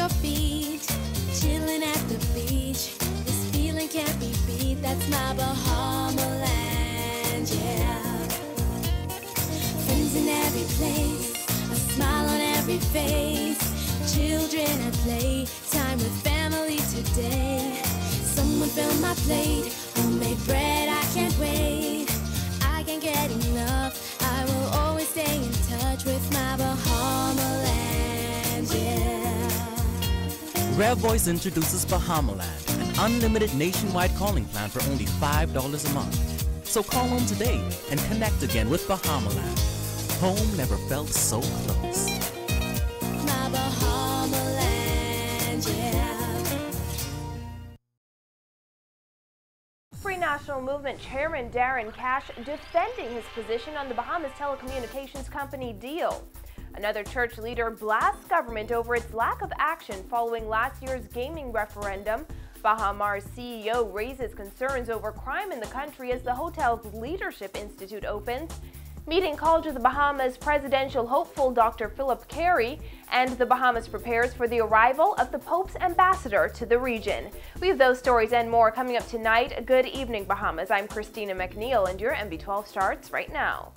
your feet, chilling at the beach. This feeling can't be beat, that's my Bahama land, yeah. Friends in every place, a smile on every face. Children at play, time with family today. Someone fill my plate, homemade bread, I can't wait. I can't get enough, I will always stay in touch with my Bahama land, yeah. Rev Voice introduces Bahama Land, an unlimited nationwide calling plan for only $5 a month. So call home today and connect again with Bahama Land. Home never felt so close. My Bahama land, yeah. Free National Movement Chairman Darren Cash defending his position on the Bahamas Telecommunications Company deal. Another church leader blasts government over its lack of action following last year's gaming referendum. Bahamar's CEO raises concerns over crime in the country as the hotel's Leadership Institute opens. Meeting called to the Bahamas presidential hopeful Dr. Philip Carey, and the Bahamas prepares for the arrival of the Pope's ambassador to the region. We have those stories and more coming up tonight. Good evening, Bahamas. I'm Christina McNeil, and your MB12 starts right now.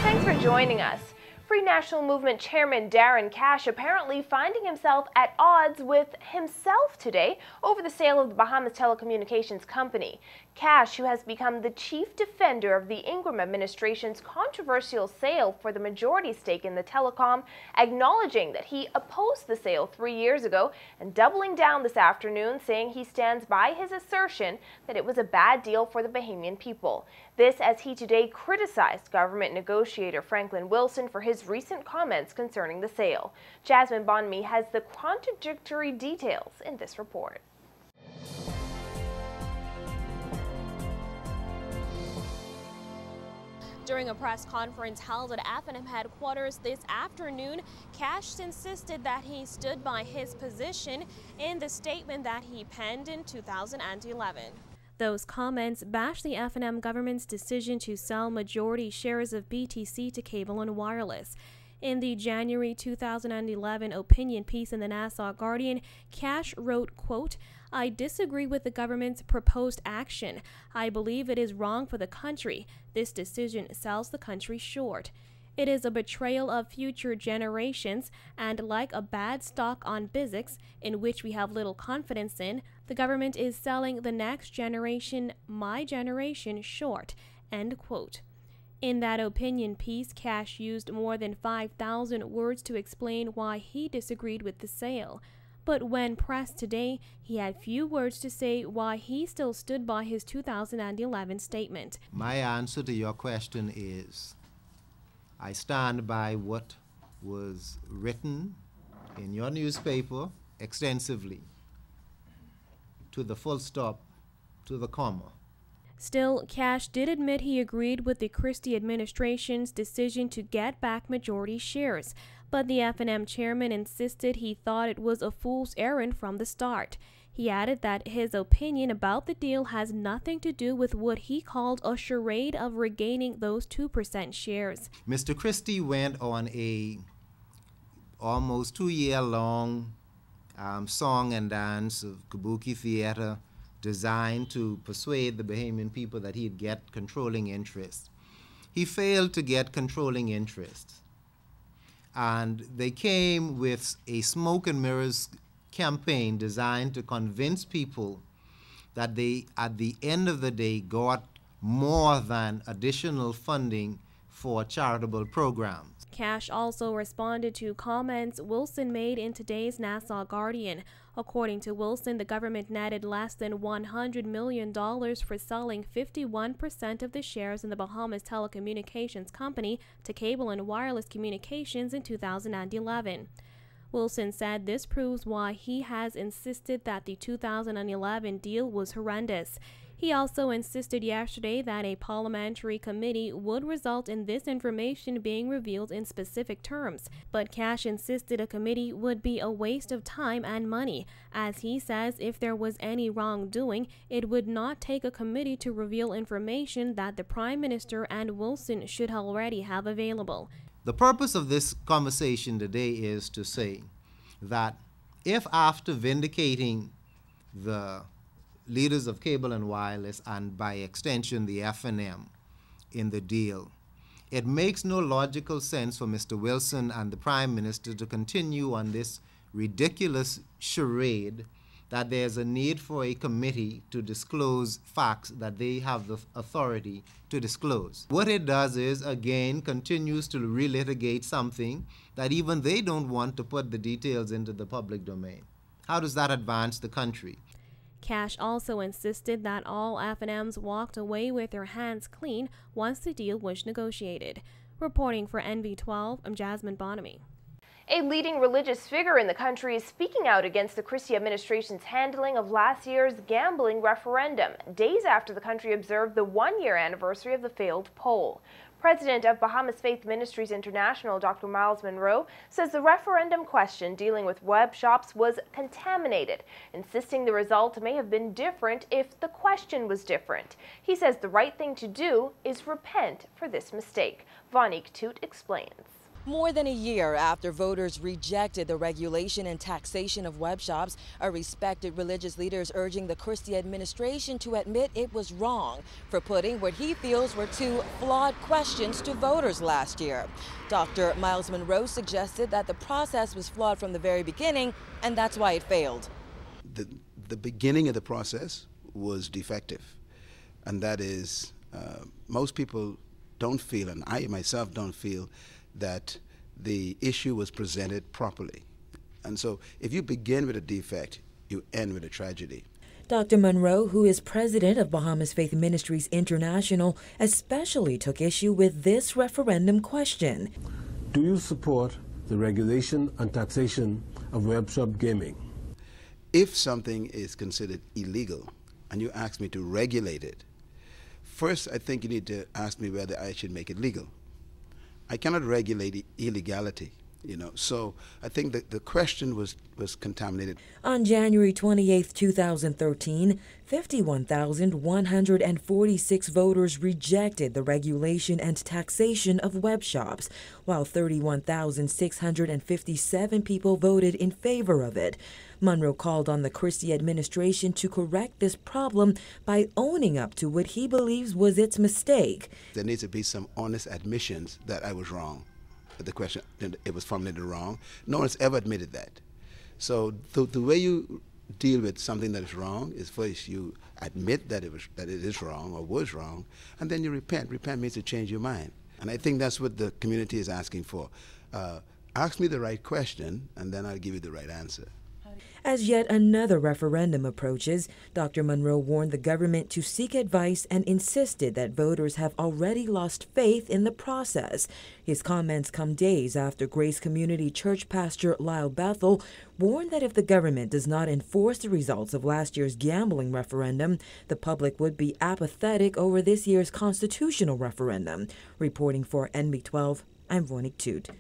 Thanks for joining us. Free National Movement Chairman Darren Cash apparently finding himself at odds with himself today over the sale of the Bahamas Telecommunications Company. Cash, who has become the chief defender of the Ingram administration's controversial sale for the majority stake in the telecom, acknowledging that he opposed the sale 3 years ago and doubling down this afternoon, saying he stands by his assertion that it was a bad deal for the Bahamian people. This as he today criticized government negotiator Franklin Wilson for his recent comments concerning the sale. Jasmine Bonmi has the contradictory details in this report. During a press conference held at FNM headquarters this afternoon, Cash insisted that he stood by his position in the statement that he penned in 2011. Those comments bash the FNM government's decision to sell majority shares of BTC to Cable and Wireless. In the January 2011 opinion piece in the Nassau Guardian, Cash wrote, quote, "I disagree with the government's proposed action. I believe it is wrong for the country. This decision sells the country short. It is a betrayal of future generations, and like a bad stock on Bizzix, in which we have little confidence in, the government is selling the next generation, my generation, short." End quote. In that opinion piece, Cash used more than 5,000 words to explain why he disagreed with the sale. But when pressed today, he had few words to say why he still stood by his 2011 statement. My answer to your question is, I stand by what was written in your newspaper extensively, to the full stop, to the comma. Still, Cash did admit he agreed with the Christie administration's decision to get back majority shares, but the FNM chairman insisted he thought it was a fool's errand from the start. He added that his opinion about the deal has nothing to do with what he called a charade of regaining those 2% shares. Mr. Christie went on a almost 2-year-long song and dance of kabuki theater designed to persuade the Bahamian people that he'd get controlling interest. He failed to get controlling interest. And they came with a smoke and mirrors campaign designed to convince people that they, at the end of the day, got more than additional funding for charitable programs. Cash also responded to comments Wilson made in today's Nassau Guardian. According to Wilson, the government netted less than $100 million for selling 51% of the shares in the Bahamas Telecommunications Company to Cable and Wireless Communications in 2011. Wilson said this proves why he has insisted that the 2011 deal was horrendous. He also insisted yesterday that a parliamentary committee would result in this information being revealed in specific terms. But Cash insisted a committee would be a waste of time and money, as he says if there was any wrongdoing, it would not take a committee to reveal information that the Prime Minister and Wilson should already have available. The purpose of this conversation today is to say that if after vindicating the leaders of cable and wireless, and by extension the F&M, in the deal, it makes no logical sense for Mr. Wilson and the Prime Minister to continue on this ridiculous charade that there's a need for a committee to disclose facts that they have the authority to disclose. What it does is, again, continues to relitigate something that even they don't want to put the details into the public domain. How does that advance the country? Cash also insisted that all F&Ms walked away with their hands clean once the deal was negotiated. Reporting for NV12, I'm Jasmine Bonamy. A leading religious figure in the country is speaking out against the Christie administration's handling of last year's gambling referendum, days after the country observed the one-year anniversary of the failed poll. President of Bahamas Faith Ministries International, Dr. Miles Monroe, says the referendum question dealing with web shops was contaminated, insisting the result may have been different if the question was different. He says the right thing to do is repent for this mistake. Vonique Toot explains. More than a year after voters rejected the regulation and taxation of web shops, a respected religious leader is urging the Christie administration to admit it was wrong for putting what he feels were two flawed questions to voters last year. Dr. Miles Monroe suggested that the process was flawed from the very beginning, and that's why it failed. The beginning of the process was defective, and that is most people don't feel, and I myself don't feel, that the issue was presented properly. And so if you begin with a defect, you end with a tragedy. Dr. Monroe, who is president of Bahamas Faith Ministries International, especially took issue with this referendum question. Do you support the regulation and taxation of web shop gaming? If something is considered illegal and you ask me to regulate it, first I think you need to ask me whether I should make it legal. I cannot regulate illegality, so I think that the question was contaminated. On January 28, 2013, 51,146 voters rejected the regulation and taxation of web shops, while 31,657 people voted in favor of it. Monroe called on the Christie administration to correct this problem by owning up to what he believes was its mistake. There needs to be some honest admissions that I was wrong. The question, it was formulated wrong. No one's ever admitted that. So the way you deal with something that is wrong is first you admit that it is wrong or was wrong, and then you repent. Repent means to change your mind. And I think that's what the community is asking for. Ask me the right question, and then I'll give you the right answer. As yet another referendum approaches, Dr. Monroe warned the government to seek advice and insisted that voters have already lost faith in the process. His comments come days after Grace Community Church pastor Lyle Bethel warned that if the government does not enforce the results of last year's gambling referendum, the public would be apathetic over this year's constitutional referendum. Reporting for NB12, I'm Vonique Toot.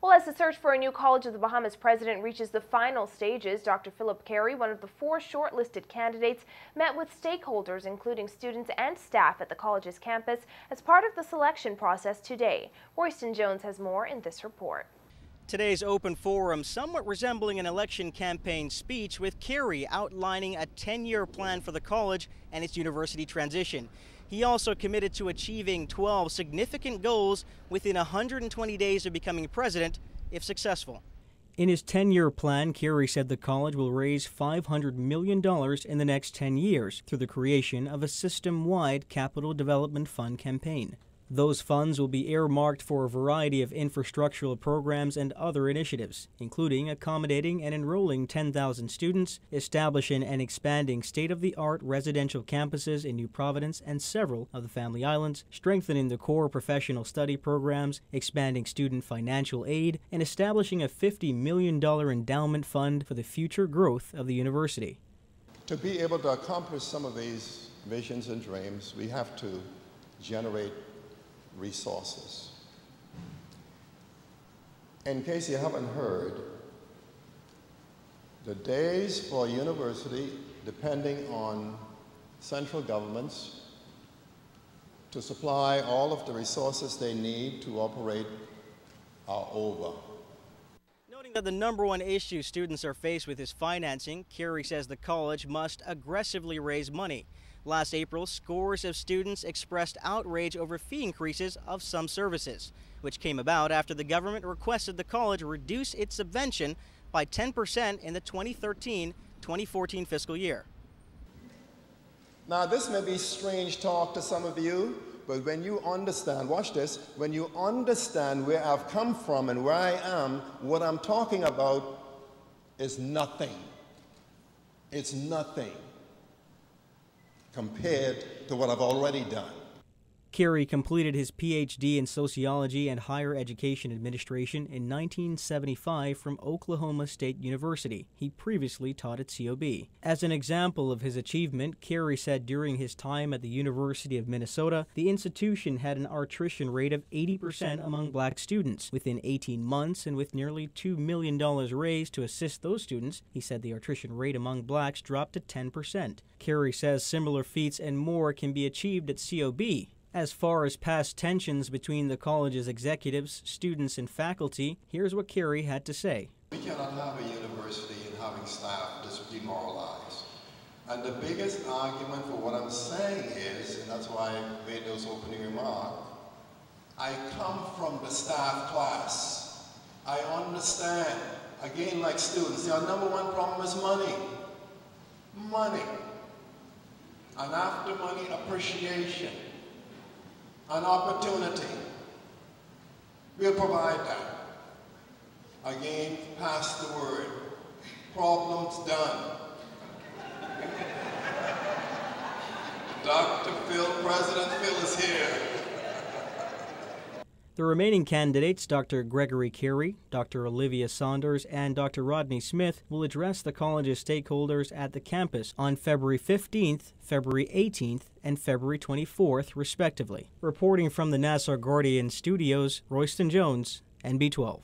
Well, as the search for a new College of the Bahamas president reaches the final stages, Dr. Philip Carey, one of the 4 shortlisted candidates, met with stakeholders, including students and staff at the college's campus, as part of the selection process today. Royston Jones has more in this report. Today's open forum, somewhat resembling an election campaign speech, with Carey outlining a 10-year plan for the college and its university transition. He also committed to achieving 12 significant goals within 120 days of becoming president, if successful. In his 10-year plan, Carey said the college will raise $500 million in the next 10 years through the creation of a system-wide capital development fund campaign. Those funds will be earmarked for a variety of infrastructural programs and other initiatives, including accommodating and enrolling 10,000 students, establishing and expanding state-of-the-art residential campuses in New Providence and several of the Family Islands, strengthening the core professional study programs, expanding student financial aid, and establishing a $50 million endowment fund for the future growth of the university. To be able to accomplish some of these visions and dreams, we have to generate resources. In case you haven't heard, the days for a university depending on central governments to supply all of the resources they need to operate are over. Noting that the #1 issue students are faced with is financing, Carey says the college must aggressively raise money. Last April, scores of students expressed outrage over fee increases of some services, which came about after the government requested the college reduce its subvention by 10% in the 2013-2014 fiscal year. Now, this may be strange talk to some of you, but when you understand, watch this, when you understand where I've come from and where I am, what I'm talking about is nothing. It's nothing compared to what I've already done. Carey completed his Ph.D. in Sociology and Higher Education Administration in 1975 from Oklahoma State University. He previously taught at COB. As an example of his achievement, Carey said during his time at the University of Minnesota, the institution had an attrition rate of 80% among black students. Within 18 months and with nearly $2 million raised to assist those students, he said the attrition rate among blacks dropped to 10%. Carey says similar feats and more can be achieved at COB. As far as past tensions between the college's executives, students, and faculty, here's what Carey had to say. We cannot have a university and having staff just demoralized. And the biggest argument for what I'm saying is, and that's why I made those opening remarks, I come from the staff class. I understand. Again, like students, their #1 problem is money. Money. And after money, appreciation. An opportunity. We'll provide that. Again, pass the word. Problems done. Dr. Phil, President Phil is here. The remaining candidates, Dr. Gregory Carey, Dr. Olivia Saunders, and Dr. Rodney Smith, will address the college's stakeholders at the campus on February 15th, February 18th, and February 24th, respectively. Reporting from the Nassau Guardian Studios, Royston Jones, NB12.